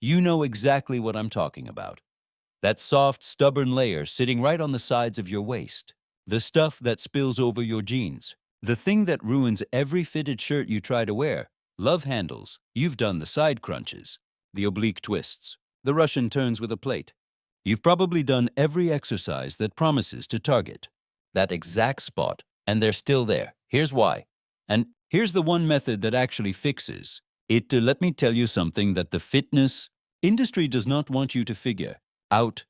You know exactly what I'm talking about. That soft, stubborn layer sitting right on the sides of your waist. The stuff that spills over your jeans. The thing that ruins every fitted shirt you try to wear. Love handles. You've done the side crunches, the oblique twists, the Russian turns with a plate. You've probably done every exercise that promises to target that exact spot, and they're still there. Here's why. And here's the one method that actually fixes it. Let me tell you something that the fitness industry does not want you to figure out.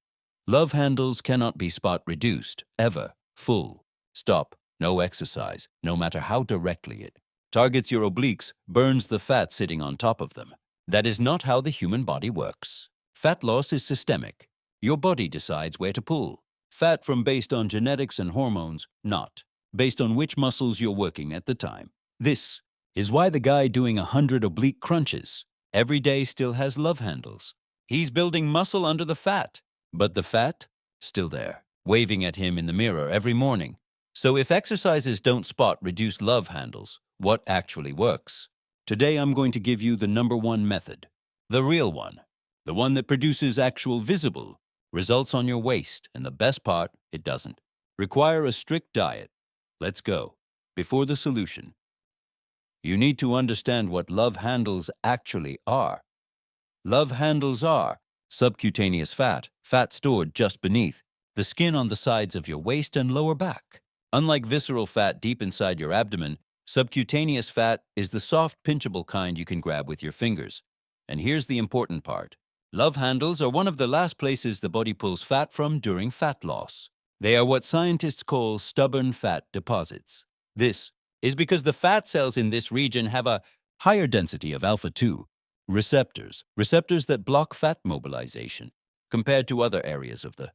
Love handles cannot be spot reduced, ever. Full. Stop. No exercise, no matter how directly it targets your obliques, burns the fat sitting on top of them. That is not how the human body works. Fat loss is systemic. Your body decides where to pull. Fat from based on genetics and hormones, not based on which muscles you're working at the time. This is why the guy doing 100 oblique crunches every day still has love handles. He's building muscle under the fat, but the fat, still there, waving at him in the mirror every morning. So if exercises don't spot reduce love handles, what actually works? Today I'm going to give you the #1 method. The real one. The one that produces actual visible results on your waist, and the best part, it doesn't require a strict diet. Let's go. Before the solution, you need to understand what love handles actually are. Love handles are subcutaneous fat, fat stored just beneath the skin on the sides of your waist and lower back. Unlike visceral fat deep inside your abdomen, subcutaneous fat is the soft, pinchable kind you can grab with your fingers. And here's the important part. Love handles are one of the last places the body pulls fat from during fat loss. They are what scientists call stubborn fat deposits. This is because the fat cells in this region have a higher density of alpha-2 receptors that block fat mobilization, compared to other areas of the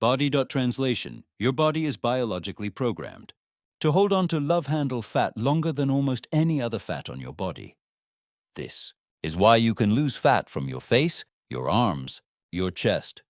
body. Translation: your body is biologically programmed to hold on to love handle fat longer than almost any other fat on your body. This is why you can lose fat from your face, your arms, your chest,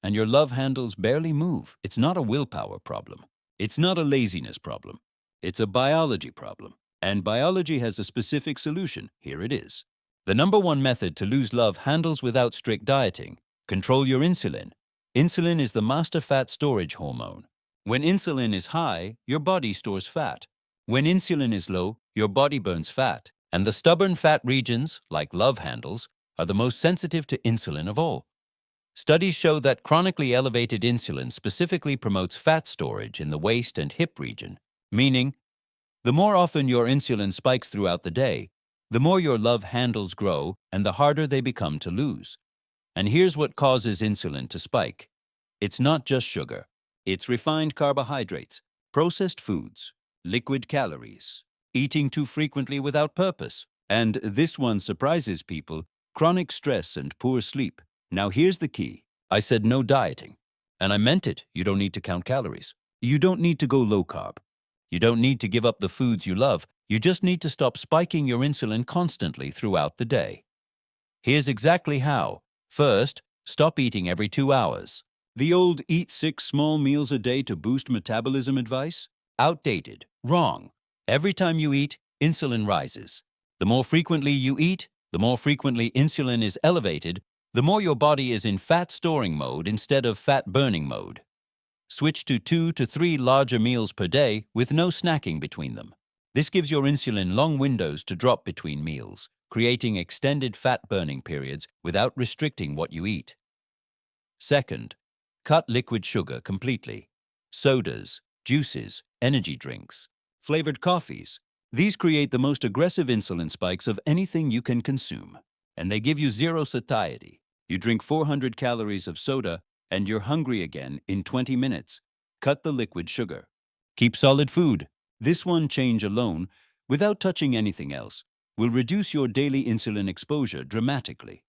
and your love handles barely move. It's not a willpower problem. It's not a laziness problem. It's a biology problem. And biology has a specific solution. Here it is. The #1 method to lose love handles without strict dieting. Control your insulin. Insulin is the master fat storage hormone. When insulin is high, your body stores fat. When insulin is low, your body burns fat. And the stubborn fat regions, like love handles, are the most sensitive to insulin of all. Studies show that chronically elevated insulin specifically promotes fat storage in the waist and hip region, meaning the more often your insulin spikes throughout the day, the more your love handles grow and the harder they become to lose. And here's what causes insulin to spike. It's not just sugar. It's refined carbohydrates, processed foods, liquid calories, eating too frequently without purpose. And this one surprises people: chronic stress and poor sleep. Now here's the key. I said no dieting. And I meant it. You don't need to count calories. You don't need to go low carb. You don't need to give up the foods you love. You just need to stop spiking your insulin constantly throughout the day. Here's exactly how. First, stop eating every 2 hours. The old eat 6 small meals a day to boost metabolism advice? Outdated. Wrong. Every time you eat, insulin rises. The more frequently you eat, the more frequently insulin is elevated, the more your body is in fat storing mode instead of fat burning mode. Switch to 2 to 3 larger meals per day with no snacking between them. This gives your insulin long windows to drop between meals, creating extended fat burning periods without restricting what you eat. Second, cut liquid sugar completely. Sodas, juices, energy drinks, flavored coffees. These create the most aggressive insulin spikes of anything you can consume, and they give you zero satiety. You drink 400 calories of soda and you're hungry again in 20 minutes. Cut the liquid sugar. Keep solid food. This one change alone, without touching anything else, will reduce your daily insulin exposure dramatically.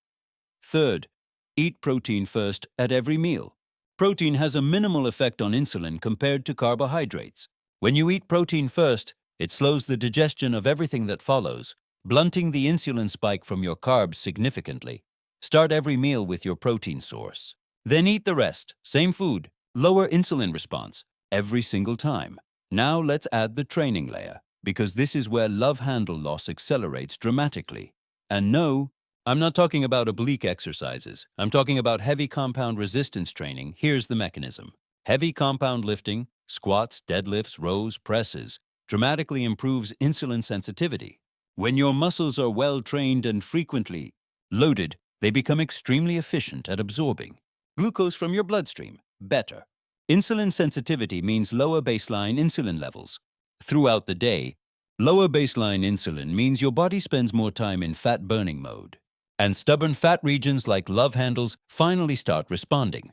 Third, eat protein first at every meal. Protein has a minimal effect on insulin compared to carbohydrates. When you eat protein first, it slows the digestion of everything that follows, blunting the insulin spike from your carbs significantly. Start every meal with your protein source. Then eat the rest, same food, lower insulin response, every single time. Now let's add the training layer, because this is where love handle loss accelerates dramatically. And no, I'm not talking about oblique exercises. I'm talking about heavy compound resistance training. Here's the mechanism. Heavy compound lifting, squats, deadlifts, rows, presses, dramatically improves insulin sensitivity. When your muscles are well trained and frequently loaded, they become extremely efficient at absorbing glucose from your bloodstream. Better. Insulin sensitivity means lower baseline insulin levels. Throughout the day, lower baseline insulin means your body spends more time in fat-burning mode. And stubborn fat regions like love handles finally start responding.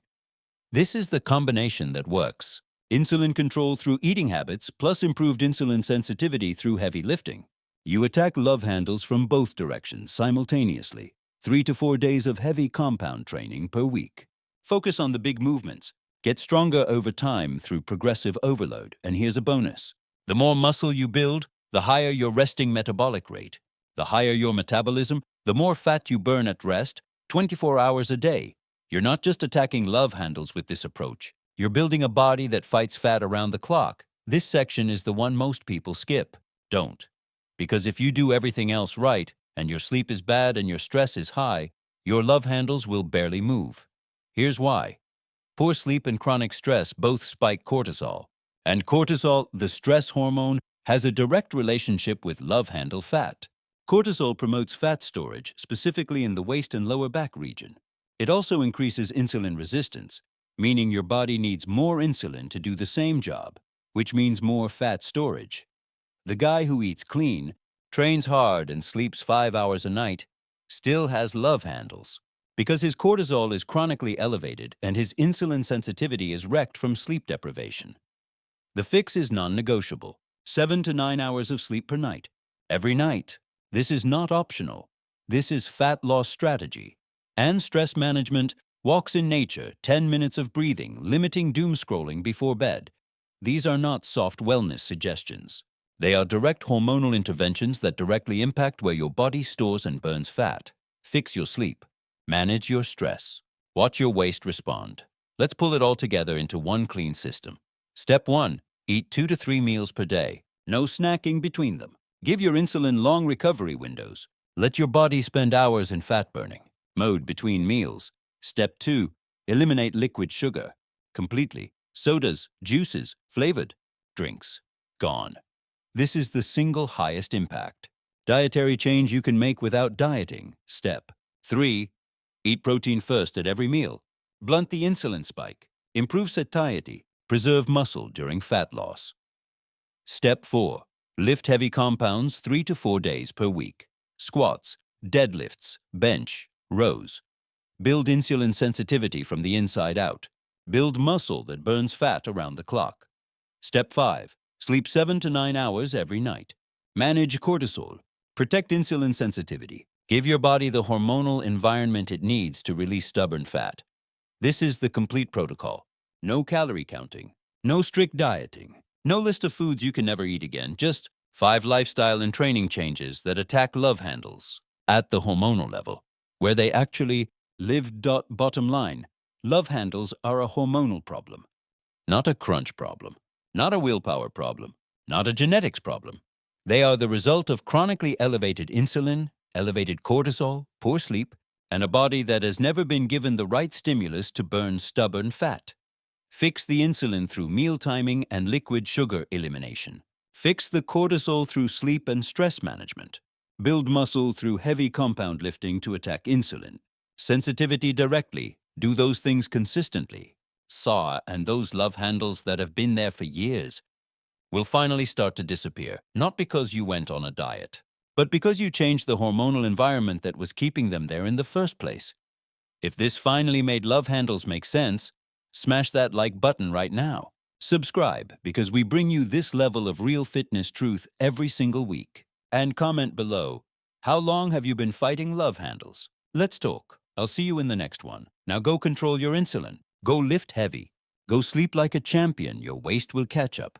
This is the combination that works. Insulin control through eating habits plus improved insulin sensitivity through heavy lifting. You attack love handles from both directions simultaneously. 3 to 4 days of heavy compound training per week. Focus on the big movements. Get stronger over time through progressive overload. And here's a bonus. The more muscle you build, the higher your resting metabolic rate. The higher your metabolism, the more fat you burn at rest, 24 hours a day. You're not just attacking love handles with this approach. You're building a body that fights fat around the clock. This section is the one most people skip. Don't. Because if you do everything else right, and your sleep is bad and your stress is high, your love handles will barely move. Here's why. Poor sleep and chronic stress both spike cortisol. And cortisol, the stress hormone, has a direct relationship with love handle fat. Cortisol promotes fat storage, specifically in the waist and lower back region. It also increases insulin resistance, meaning your body needs more insulin to do the same job, which means more fat storage. The guy who eats clean, trains hard and sleeps 5 hours a night still has love handles because his cortisol is chronically elevated and his insulin sensitivity is wrecked from sleep deprivation. The fix is non-negotiable. 7 to 9 hours of sleep per night. Every night. This is not optional. This is fat loss strategy. And stress management, walks in nature, 10 minutes of breathing, limiting doom scrolling before bed. These are not soft wellness suggestions. They are direct hormonal interventions that directly impact where your body stores and burns fat. Fix your sleep. Manage your stress. Watch your waist respond. Let's pull it all together into one clean system. Step 1. Eat 2 to 3 meals per day. No snacking between them. Give your insulin long recovery windows. Let your body spend hours in fat burning mode between meals. Step 2. Eliminate liquid sugar. Completely. Sodas, juices, flavored drinks. Gone. This is the single highest impact. Dietary change you can make without dieting. Step 3. Eat protein first at every meal. Blunt the insulin spike. Improve satiety. Preserve muscle during fat loss. Step 4. Lift heavy compounds 3 to 4 days per week. Squats, deadlifts, bench, rows. Build insulin sensitivity from the inside out. Build muscle that burns fat around the clock. Step 5. Sleep 7 to 9 hours every night. Manage cortisol. Protect insulin sensitivity. Give your body the hormonal environment it needs to release stubborn fat. This is the complete protocol. No calorie counting. No strict dieting. No list of foods you can never eat again. Just 5 lifestyle and training changes that attack love handles at the hormonal level, where they actually live. Bottom line, love handles are a hormonal problem, not a crunch problem. Not a willpower problem, not a genetics problem. They are the result of chronically elevated insulin, elevated cortisol, poor sleep, and a body that has never been given the right stimulus to burn stubborn fat. Fix the insulin through meal timing and liquid sugar elimination. Fix the cortisol through sleep and stress management. Build muscle through heavy compound lifting to attack insulin. Sensitivity directly. Do those things consistently. And those love handles that have been there for years will finally start to disappear, not because you went on a diet, but because you changed the hormonal environment that was keeping them there in the first place. If this finally made love handles make sense, smash that like button right now. Subscribe because we bring you this level of real fitness truth every single week. And comment below, how long have you been fighting love handles? Let's talk. I'll see you in the next one. Now go control your insulin. Go lift heavy. Go sleep like a champion. Your waist will catch up.